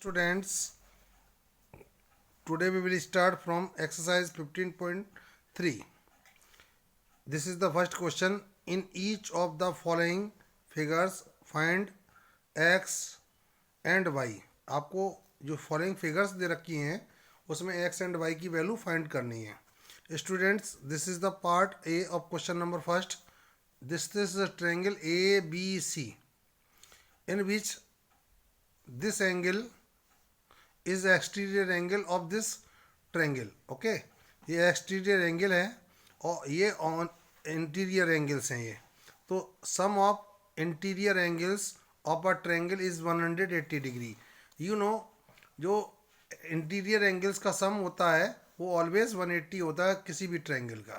Students, today we will start from exercise 15.3. This is the first question. In each of the following figures find x and y. आपको जो following figures दे रखी हैं उसमें x and y की value find करनी है. Students, this is the part A of question number first. This is the triangle A B C in which this angle is the exterior angle of this triangle. Okay, ये exterior angle है और ये on interior angles हैं. ये तो sum of interior angles of a triangle is 180 degree. You know, जो interior angles का sum होता है वो always 180 होता है किसी भी triangle का.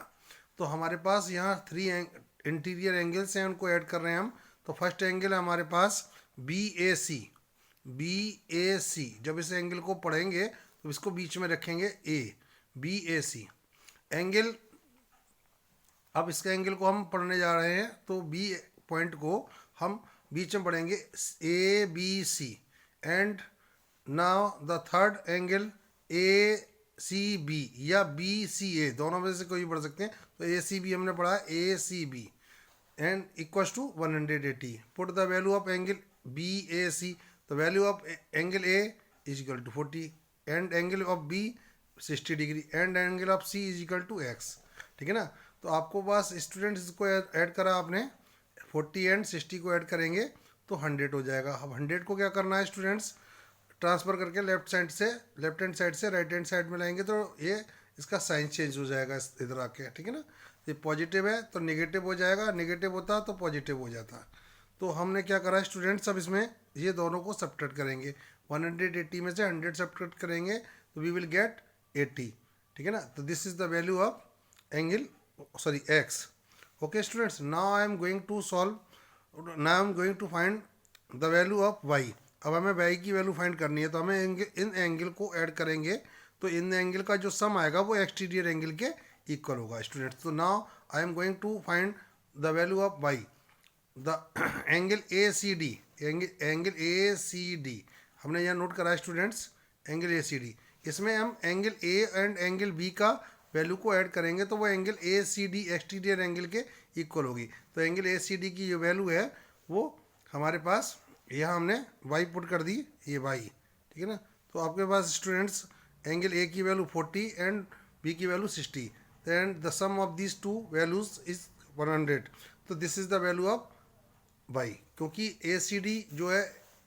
तो हमारे पास यहाँ 3 इंटीरियर एंगल्स हैं, उनको ऐड कर रहे हैं हम. तो फर्स्ट एंगल है हमारे पास बी ए सी. जब इस एंगल को पढ़ेंगे तो इसको बीच में रखेंगे ए, बी ए सी एंगल. अब इसके एंगल को हम पढ़ने जा रहे हैं तो बी पॉइंट को हम बीच में पढ़ेंगे A B C. And now the third angle A C B या बी सी ए, दोनों में से कोई पढ़ सकते हैं. तो ए सी बी हमने पढ़ा है, A C B and equals to 180. Put the value of angle B A C. The value of angle A is equal to 40 and angle of B 60 degree and angle of C is equal to X. ठीक है ना. तो आपको बस students को add करा आपने 40 and 60 को ऐड करेंगे तो 100 हो जाएगा. अब 100 को क्या करना है स्टूडेंट्स, ट्रांसफ़र करके लेफ्ट हैंड साइड से राइट हैंड साइड में लाएंगे तो ये इसका साइन चेंज हो जाएगा इधर आके. ठीक है ना. ये पॉजिटिव है तो नेगेटिव हो जाएगा, नेगेटिव होता तो पॉजिटिव हो जाता. तो हमने क्या करा स्टूडेंट्स, अब इसमें ये दोनों को सब्ट्रैक्ट करेंगे. 180 में से 100 सब्ट्रैक्ट करेंगे तो वी विल गेट 80. ठीक है ना. तो this is the value of angle X. Okay students, now I am going to find the value of Y. अब हमें वाई की वैल्यू फाइंड करनी है तो हमें इन एंगल को ऐड करेंगे तो इन एंगल का जो सम आएगा वो एक्सटीरियर एंगल के इक्वल होगा स्टूडेंट्स. तो now I am going to find the value of Y. The angle A C D, angle A C D हमने यहाँ नोट करा है students, angle A C D. इसमें हम angle A and angle B का value को add करेंगे तो वो angle A C D exterior angle के इक्वल होगी. तो एंगल ए सी डी की जो वैल्यू है वो हमारे पास यहाँ हमने y पुट कर दी, ये y. ठीक है ना. तो आपके पास स्टूडेंट्स एंगल ए की वैल्यू 40 एंड बी की value 60 and the sum of these two values is 100. तो this is the value of y. क्योंकि ए सी डी जो है,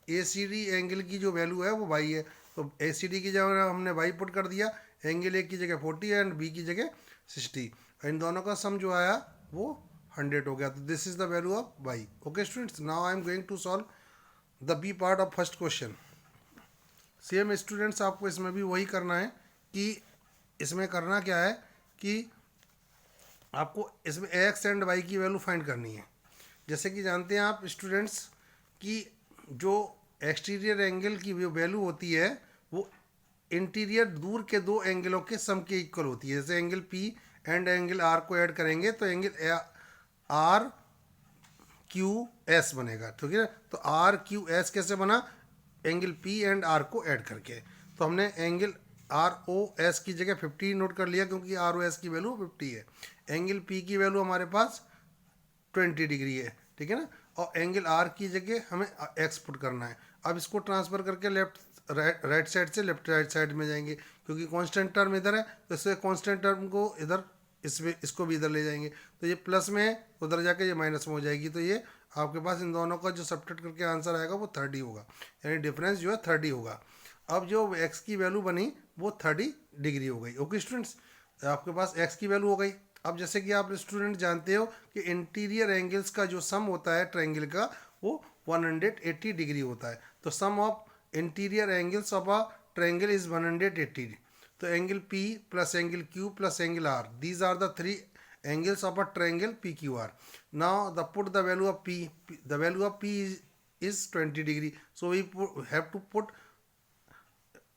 ए सी डी एंगल की जो वैल्यू है वो y है. तो ए सी डी की जगह हमने y पुट कर दिया, एंगल ए की जगह 40 एंड बी की जगह 60. इन दोनों का सम जो आया वो 100 हो गया. तो this is the value of y. Okay students, now I am going to solve the B part of first question. Same students आपको इसमें भी वही करना है कि इसमें करना क्या है कि आपको इसमें एक्स एंड वाई की वैल्यू फाइंड करनी है. जैसे कि जानते हैं आप स्टूडेंट्स कि जो एक्सटीरियर एंगल की वैल्यू होती है वो इंटीरियर दूर के दो एंगलों के सम के इक्वल होती है. जैसे angle P and angle R को ऐड करेंगे तो एंगल आर क्यू एस बनेगा. ठीक है. तो आर क्यू एस कैसे बना, एंगल पी एंड आर को ऐड करके. तो हमने एंगल आर ओ एस की जगह 50 नोट कर लिया क्योंकि आर ओ एस की वैल्यू 50 है. एंगल पी की वैल्यू हमारे पास 20 डिग्री है. ठीक है ना. और एंगल आर की जगह हमें एक्स पुट करना है. अब इसको ट्रांसफ़र करके राइट साइड से लेफ्ट राइट साइड में जाएंगे क्योंकि कांस्टेंट टर्म इधर है तो इससे कांस्टेंट टर्म को इधर इसको भी इधर ले जाएंगे. तो ये प्लस में है, उधर जाके ये माइनस में हो जाएगी. तो ये आपके पास इन दोनों का जो सब्ट्रैक्ट करके आंसर आएगा वो 30 होगा, यानी डिफरेंस जो है 30 होगा. अब जो x की वैल्यू बनी वो 30 डिग्री हो गई. ओके स्टूडेंट्स, आपके पास x की वैल्यू हो गई. अब जैसे कि आप स्टूडेंट जानते हो कि इंटीरियर एंगल्स का जो सम होता है ट्रायंगल का वो 180 डिग्री होता है. तो sum of interior angles of a triangle is 180. तो angle P plus angle Q plus angle R, these are the 3 angles of a triangle PQR. Now put the value of P. The value of P is 20 degree. So we have to put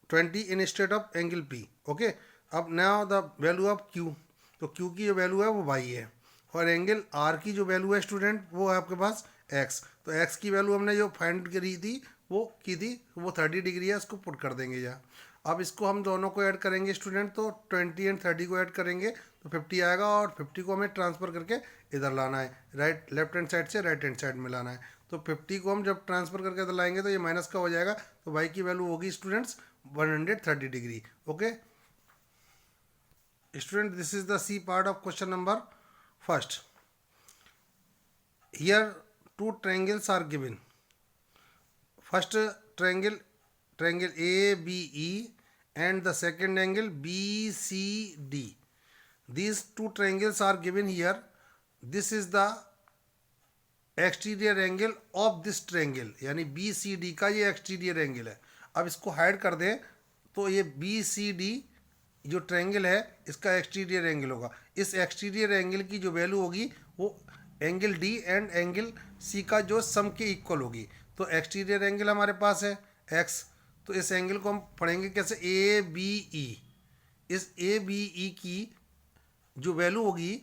20 instead of angle P. Okay. अब now the value of Q. तो Q की जो value है वो y है और angle R की जो वैल्यू है स्टूडेंट वो है आपके पास x. तो x की वैल्यू हमने जो फाइंड करी थी वो की थी, वो 30 डिग्री है, इसको पुट कर देंगे यहाँ। अब इसको हम दोनों को ऐड करेंगे स्टूडेंट, तो 20 एंड 30 को ऐड करेंगे तो 50 आएगा, और 50 को हमें ट्रांसफ़र करके इधर लाना है, राइट लेफ्ट हैंड साइड से राइट हैंड साइड में लाना है। तो 50 को हम जब ट्रांसफ़र करके इधर लाएंगे तो ये माइनस का हो जाएगा, तो वाई की वैल्यू होगी students 130 degree. Okay student, this is the C part of question number first. Here two triangles are given. First triangle ABE and the second angle BCD. These two triangles are given here. This is the exterior angle of this triangle, यानी BCD का ये exterior angle है। अब इसको hide कर दें तो ये BCD जो ट्रायंगल है इसका एक्सटीरियर एंगल होगा। इस एक्सटीरियर एंगल की जो वैल्यू होगी वो angle D and angle C का जो सम के इक्वल होगी। तो एक्सटीरियर एंगल हमारे पास है एक्स, तो इस एंगल को हम पढ़ेंगे कैसे, ए बी ई। इस ए बी ई की जो वैल्यू होगी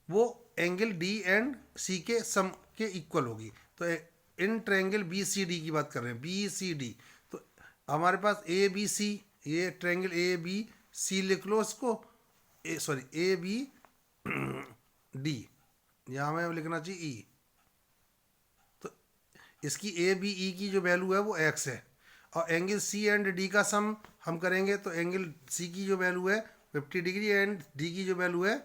वो एंगल डी एंड सी के सम के इक्वल होगी। तो in triangle B C D की बात कर रहे हैं, बी सी डी। तो हमारे पास ए बी सी, ये ट्रायंगल ए बी सी लिख लो इसको, ए बी डी, यहाँ में लिखना चाहिए ई। तो इसकी ए बी ई की जो वैल्यू है वो एक्स है, और एंगल सी एंड डी का सम हम करेंगे तो एंगल सी की जो वैल्यू है 50 डिग्री एंड डी की जो वैल्यू है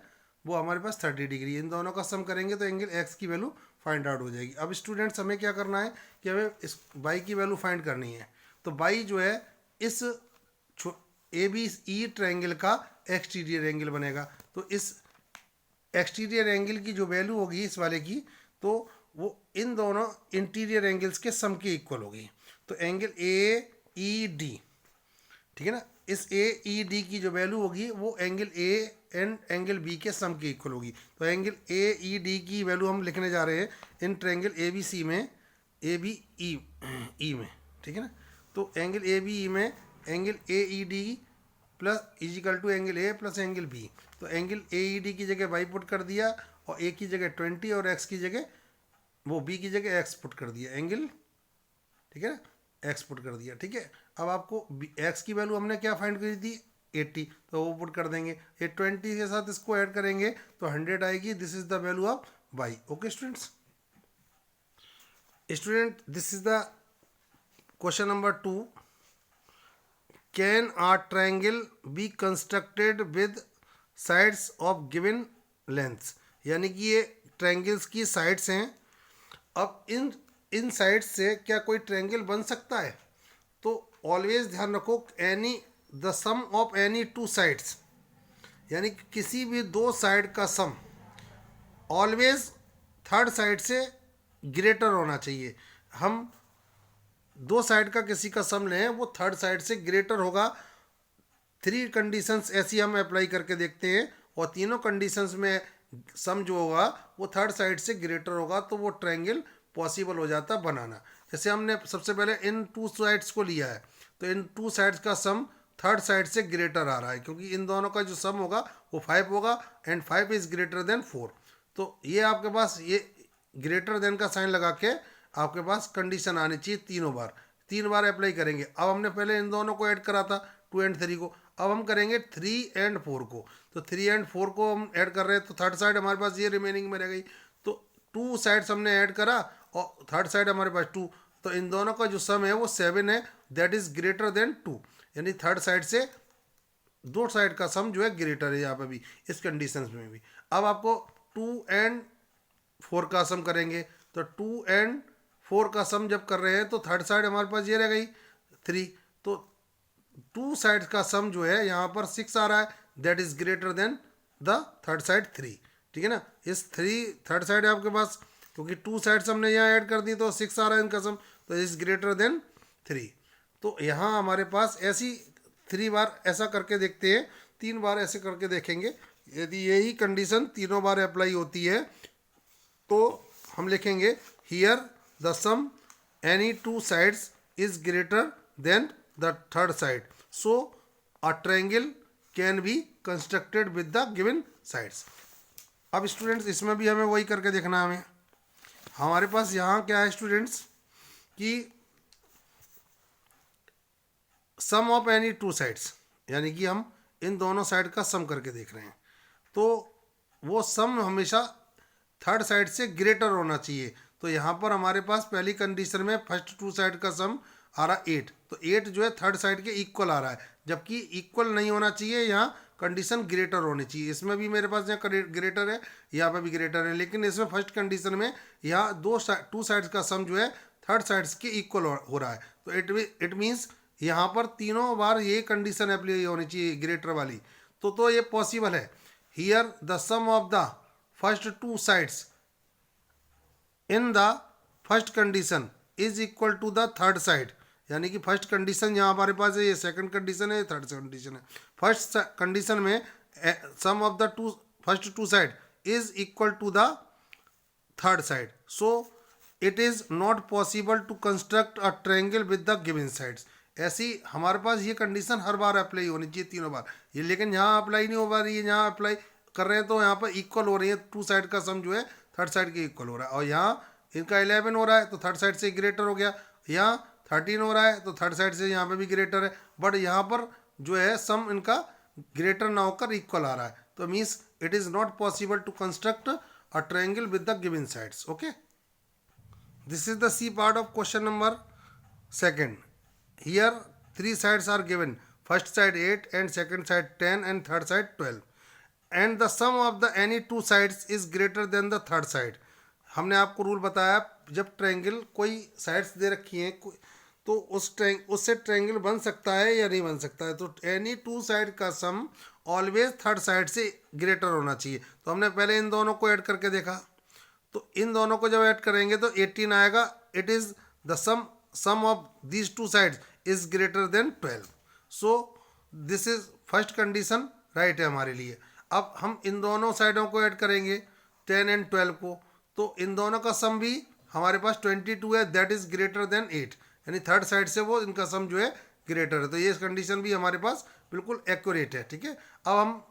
वो हमारे पास 30 डिग्री। इन दोनों का सम करेंगे तो एंगल एक्स की वैल्यू फाइंड आउट हो जाएगी। अब स्टूडेंट्स हमें क्या करना है कि हमें इस बाई की वैल्यू फाइंड करनी है। तो बाई जो है इस ए बी ई ट्रायंगल का एक्सटीरियर एंगल बनेगा। तो इस एक्सटीरियर एंगल की जो वैल्यू होगी इस वाले की, तो वो इन दोनों इंटीरियर एंगल्स के सम के इक्वल होगी। तो एंगल ए ई डी, ठीक है ना, इस ए ई डी की जो वैल्यू होगी वो angle A and angle B के सम के इक्वल होगी। तो एंगल ए ई डी की वैल्यू हम लिखने जा रहे हैं इन ट्रायंगल ए बी सी में, ए बी ई में, ठीक है ना। तो एंगल ए बी ई में angle A E D plus is equal to angle A plus angle B. तो एंगल ए ई डी की जगह वाई पुट कर दिया, और ए की जगह 20 और एक्स की जगह वो बी की जगह एक्स पुट कर दिया एंगल, ठीक है ना, एक्स पुट कर दिया, ठीक है। अब आपको एक्स की वैल्यू हमने क्या फाइंड करी थी 80, तो वो पुट कर देंगे। ये 20 के साथ इसको ऐड करेंगे तो 100 आएगी। This is the value of Y. Okay students, this is the question number 2। Can a triangle be constructed with sides of given lengths, यानी कि ये ट्रायंगल्स की साइड्स हैं। अब इन साइड्स से क्या कोई ट्रायंगल बन सकता है? तो ऑलवेज ध्यान रखो, any the sum of any two sides, यानी कि किसी भी दो साइड का सम ऑलवेज थर्ड साइड से ग्रेटर होना चाहिए। हम दो साइड का किसी का सम लें वो थर्ड साइड से ग्रेटर होगा। 3 कंडीशंस ऐसी हम अप्लाई करके देखते हैं, और तीनों कंडीशंस में सम जो होगा वो थर्ड साइड से ग्रेटर होगा, तो वो ट्रायंगल पॉसिबल हो जाता है बनाना। जैसे हमने सबसे पहले इन 2 साइड्स को लिया है, तो इन 2 साइड्स का सम थर्ड साइड से ग्रेटर आ रहा है, क्योंकि इन दोनों का जो सम होगा वो 5 होगा, एंड 5 इज़ ग्रेटर देन 4। तो ये आपके पास ये ग्रेटर देन का साइन लगा के आपके पास कंडीशन आनी चाहिए 3 बार अप्लाई करेंगे। अब हमने पहले इन दोनों को ऐड करा था 2 एंड 3 को, अब हम करेंगे 3 एंड 4 को। तो 3 एंड 4 को हम ऐड कर रहे हैं, तो थर्ड साइड हमारे पास ये रिमेनिंग में रह गई। तो 2 साइड्स हमने ऐड करा और थर्ड साइड हमारे पास 2, तो इन दोनों का जो सम है वो 7 है, दैट इज़ ग्रेटर देन 2, यानी थर्ड साइड से दो साइड का सम जो है ग्रेटर है यहाँ पे भी, इस कंडीशन में भी। अब आपको 2 एंड 4 का सम करेंगे, तो 2 एंड 4 का सम जब कर रहे हैं तो थर्ड साइड हमारे पास ये रह गई 3, तो 2 साइड का सम जो है यहाँ पर 6 आ रहा है, that is greater than the third side 3, ठीक है ना। इस 3 थर्ड साइड है आपके पास, क्योंकि 2 साइड्स हमने यहाँ ऐड कर दी तो 6 आ रहा है इनका सम, तो इज ग्रेटर देन 3। तो यहाँ हमारे पास ऐसी 3 बार ऐसा करके देखते हैं, 3 बार ऐसे करके देखेंगे। यदि यही कंडीशन तीनों बार अप्लाई होती है तो हम लिखेंगे here the sum any 2 sides is greater than the third side, so a triangle can be constructed with the given sides. अब स्टूडेंट्स इसमें भी हमें वही करके देखना है। हमें हमारे पास यहाँ क्या है स्टूडेंट्स कि सम ऑफ एनी टू साइड्स, यानी कि हम इन दोनों साइड का सम करके देख रहे हैं, तो वो सम हमेशा थर्ड साइड से ग्रेटर होना चाहिए। तो यहाँ पर हमारे पास पहली कंडीशन में फर्स्ट टू साइड का सम आ रहा है 8, तो 8 जो है थर्ड साइड के इक्वल आ रहा है, जबकि इक्वल नहीं होना चाहिए, यहाँ कंडीशन ग्रेटर होनी चाहिए। इसमें भी मेरे पास यहाँ ग्रेटर है, यहाँ पे भी ग्रेटर है, लेकिन इसमें फर्स्ट कंडीशन में यहाँ टू साइड्स का सम जो है थर्ड साइड्स के इक्वल हो रहा है। तो इट मीन्स यहाँ पर तीनों बार ये कंडीशन अप्लाई होनी चाहिए ग्रेटर वाली, तो ये पॉसिबल है। Here the sum of the first two sides in the first condition is equal to the third side, यानी कि फर्स्ट कंडीशन यहाँ हमारे पास है, ये सेकंड कंडीशन है, ये थर्ड कंडीशन है। फर्स्ट कंडीशन में sum of the first two side is equal to the third side, so it is not possible to construct a triangle with the given sides. ऐसी हमारे पास ये condition हर बार apply होनी चाहिए तीनों बार, ये लेकिन यहाँ अप्लाई नहीं हो पा रही है। यहाँ अप्लाई कर रहे हैं तो यहाँ पर इक्वल हो रही है, टू साइड का सम जो है थर्ड साइड के इक्वल हो रहा है, और यहाँ इनका 11 हो रहा है तो थर्ड साइड से ग्रेटर हो गया, यहाँ 13 हो रहा है तो थर्ड साइड से यहाँ पे भी ग्रेटर है, बट यहाँ पर जो है सम इनका ग्रेटर ना होकर इक्वल आ रहा है, तो means it is not possible to construct a triangle with the given sides. Okay, this is the C part of question number second. Here 3 sides are given, first side 8 and second side 10 and third side 12, and the sum of the any two sides is greater than the third side। हमने आपको rule बताया, जब triangle कोई sides दे रखी हैं तो उससे triangle बन सकता है या नहीं बन सकता है, तो एनी टू साइड का सम ऑलवेज थर्ड साइड से ग्रेटर होना चाहिए। तो हमने पहले इन दोनों को ऐड करके देखा, तो इन दोनों को जब ऐड करेंगे तो 18 आएगा। It is the sum of these two sides is greater than 12, so this is first condition right है हमारे लिए। अब हम इन दोनों साइडों को ऐड करेंगे 10 एंड 12 को, तो इन दोनों का सम भी हमारे पास 22 है, दैट इज ग्रेटर देन 8, यानी थर्ड साइड से वो इनका सम जो है ग्रेटर है, तो ये कंडीशन भी हमारे पास बिल्कुल एक्यूरेट है। ठीक है, अब हम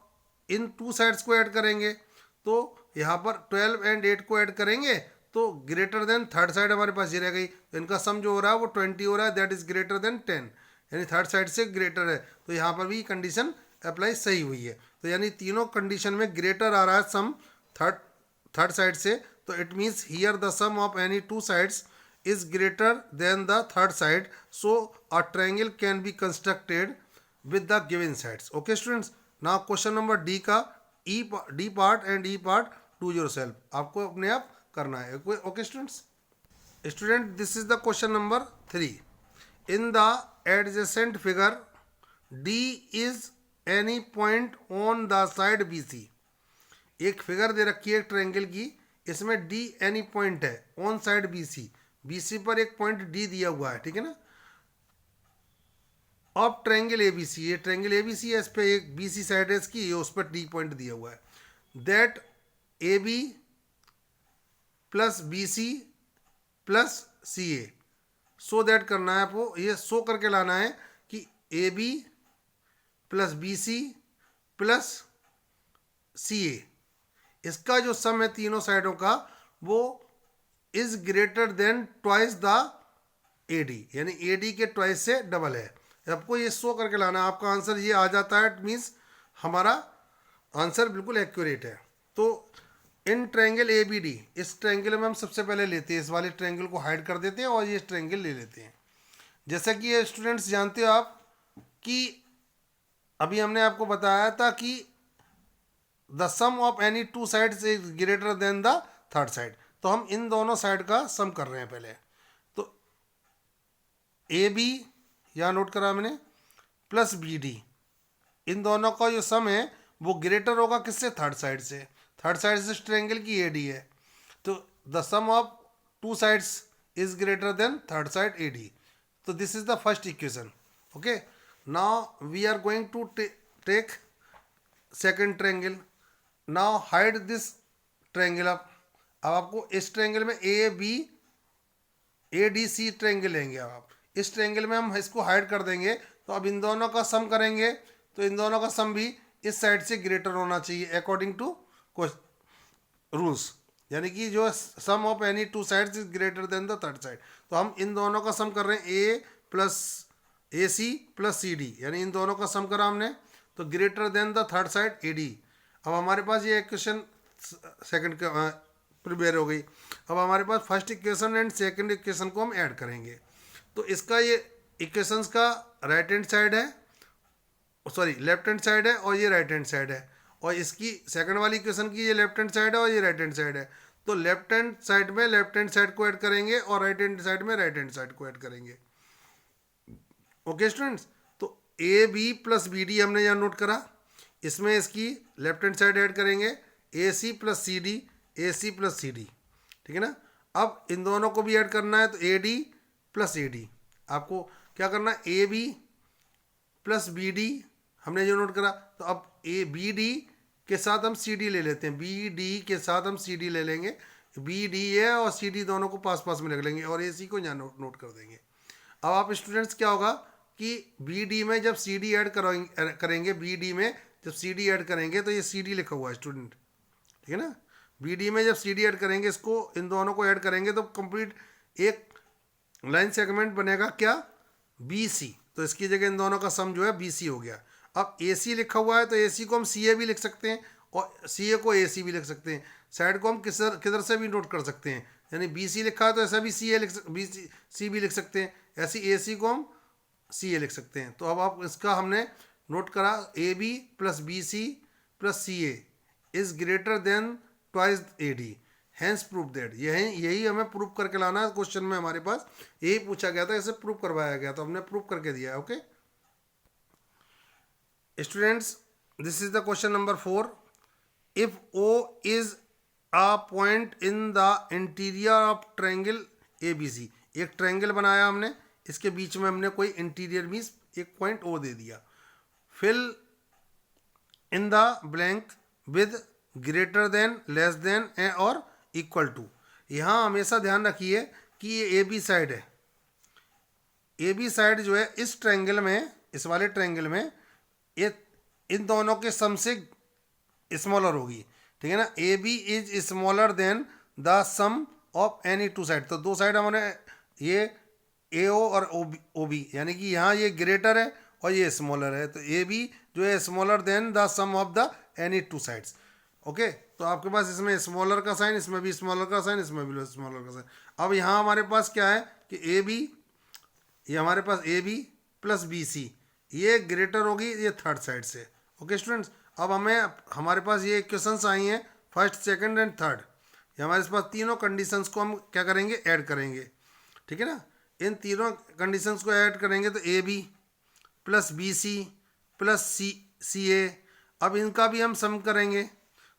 इन टू साइड्स को ऐड करेंगे, तो यहाँ पर 12 एंड 8 को ऐड करेंगे तो ग्रेटर देन थर्ड साइड हमारे पास ये रह गई, तो इनका सम जो हो रहा है वो 20 हो रहा है, दैट इज ग्रेटर देन 10, यानी थर्ड साइड से ग्रेटर है, तो यहाँ पर भी कंडीशन अप्लाई सही हुई है। तो यानी तीनों कंडीशन में ग्रेटर आ रहा है सम थर्ड साइड से, तो it means here the sum of any two sides is greater than the third side, so a triangle can be constructed with the given sides. Okay students, now question number D का D part and E part do yourself, आपको अपने आप करना है। Okay student, this is the question number 3। In the adjacent figure D is any point on the side B C. एक figure दे रखी है triangle की, इसमें डी एनी पॉइंट है ऑन साइड बी सी पर एक पॉइंट डी दिया हुआ है, ठीक है ना। Of triangle A B C, ये ट्रायंगल ए बी सी है, इस पर एक बी सी साइड है इसकी, ये उस पर डी पॉइंट दिया हुआ है। That A B plus B C plus C A, show that करना है आपको, ये सो करके लाना है कि A B plus B C plus C A, इसका जो सम है तीनों साइडों का वो is greater than twice the A D, यानी ए डी के ट्वाइस से डबल है। आपको ये शो करके लाना है, आपका आंसर ये आ जाता है, इट मीन्स हमारा आंसर बिल्कुल एक्यूरेट है। तो in triangle A B D, इस ट्रायंगल में हम सबसे पहले लेते हैं, इस वाले ट्रायंगल को हाइड कर देते हैं और ये ट्रायंगल ले लेते हैं। जैसा कि ये स्टूडेंट्स जानते हो आप कि अभी हमने आपको बताया था कि the sum of any two sides is greater than the third side, तो हम इन दोनों साइड का सम कर रहे हैं पहले। तो ए बी यहाँ नोट करा मैंने प्लस बी डी, इन दोनों का जो सम है वो ग्रेटर होगा किससे, थर्ड साइड से। थर्ड साइड से ट्रायंगल की ए डी है, तो the sum of two sides is greater than third side A D, तो this is the first equation. Okay, now we are going to take second triangle. Now hide this triangle अब आपको इस triangle में A B A D C triangle लेंगे। अब आप इस triangle में हम इसको हाइड कर देंगे, तो अब इन दोनों का सम करेंगे, तो इन दोनों का सम भी इस साइड से ग्रेटर होना चाहिए अकॉर्डिंग टू रूल्स, यानी कि जो sum of any two sides is greater than the third side. तो हम इन दोनों का सम कर रहे हैं, A plus A C plus C D, यानी इन दोनों का सम करा हमने, तो greater than the third side A D. अब हमारे पास ये इक्वेशन सेकंड का प्रिपेयर हो गई। अब हमारे पास first equation and second equation को हम ऐड करेंगे। तो इसका ये इक्वेशंस का राइट हैंड साइड है, सॉरी लेफ्ट हैंड साइड है, और ये राइट हैंड साइड है, और इसकी सेकंड वाली इक्वेशन की ये लेफ्ट हैंड साइड है और ये राइट हैंड साइड है। तो लेफ्ट हैंड साइड में लेफ्ट हैंड साइड को ऐड करेंगे और राइट हैंड साइड में राइट हैंड साइड को ऐड करेंगे। ओके स्टूडेंट्स, तो A B plus B D हमने यहाँ नोट करा, इसमें इसकी लेफ्ट हैंड साइड ऐड करेंगे ए सी प्लस सी डी, ए सी प्लस सी डी, ठीक है ना। अब इन दोनों को भी ऐड करना है, तो A D plus A D, आपको क्या करना है, A B plus B D हमने जो नोट करा। तो अब ए बी डी के साथ हम सी डी ले लेते हैं, बी डी के साथ हम सी डी ले लेंगे, बी डी है और सी डी दोनों को पास पास में रख लेंगे और ए सी को यहाँ नोट कर देंगे। अब आप स्टूडेंट्स क्या होगा कि बी डी में जब सी डी ऐड करेंगे, बी डी में जब सी डी ऐड करेंगे तो ये सी डी लिखा हुआ है स्टूडेंट, ठीक है ना। बी डी में जब सी डी ऐड करेंगे, इसको इन दोनों को ऐड करेंगे तो कंप्लीट एक लाइन सेगमेंट बनेगा क्या, बी सी। तो इसकी जगह इन दोनों का सम जो है बी सी हो गया। अब ए सी लिखा हुआ है तो ए सी को हम सी ए भी लिख सकते हैं और सी ए को ए सी भी लिख सकते हैं। साइड को हम किधर से भी नोट कर सकते हैं, यानी बी सी लिखा है तो ऐसा भी सी ए बी सी भी लिख सकते हैं, ऐसी ए सी को हम सी ए लिख सकते हैं। तो अब आप इसका हमने नोट करा, A B plus B C plus C A is greater than twice A D, hence prove that. यही हमें प्रूव करके लाना है। क्वेश्चन में हमारे पास यही पूछा गया था, इसे प्रूव करवाया गया, तो हमने प्रूव करके दिया है। Okay students, this is the question number 4। If O is a point in the interior of triangle A B C, एक ट्रायंगल बनाया हमने, इसके बीच में हमने कोई इंटीरियर मीन्स एक पॉइंट ओ दे दिया। Fill in the blank with greater than, less than or equal to. यहाँ हमेशा ध्यान रखिए कि ये ए बी साइड है, ए बी साइड जो है इस ट्रायंगल में, इस वाले ट्रायंगल में ये इन दोनों के सम से स्मॉलर होगी, ठीक है ना। A B is smaller than the sum of any two side. तो दो साइड हमारे ये ए ओ और ओ बी, यानी कि यहाँ ये ग्रेटर है और ये स्मॉलर है, तो ए बी जो है smaller than the sum of the any two sides. Okay, तो आपके पास इसमें स्मॉलर का साइन, इसमें भी स्मॉलर का साइन, इसमें भी स्मॉलर का साइन। अब यहाँ हमारे पास क्या है कि ए बी, ये हमारे पास A B plus B C, ये ग्रेटर होगी ये थर्ड साइड से। ओके स्टूडेंट्स, अब हमारे पास ये इक्वेशंस आई हैं फर्स्ट, सेकंड एंड थर्ड। ये हमारे पास तीनों कंडीशंस को हम क्या करेंगे, ऐड करेंगे, ठीक है ना। इन तीनों कंडीशंस को ऐड करेंगे तो A B plus B C plus C A. अब इनका भी हम सम करेंगे,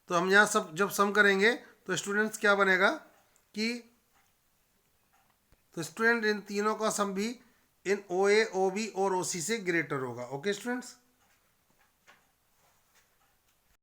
तो हम यहाँ सब जब सम करेंगे तो स्टूडेंट्स क्या बनेगा कि, तो स्टूडेंट इन तीनों का सम भी इन ओ ए, ओ बी और ओ सी से ग्रेटर होगा। Okay students.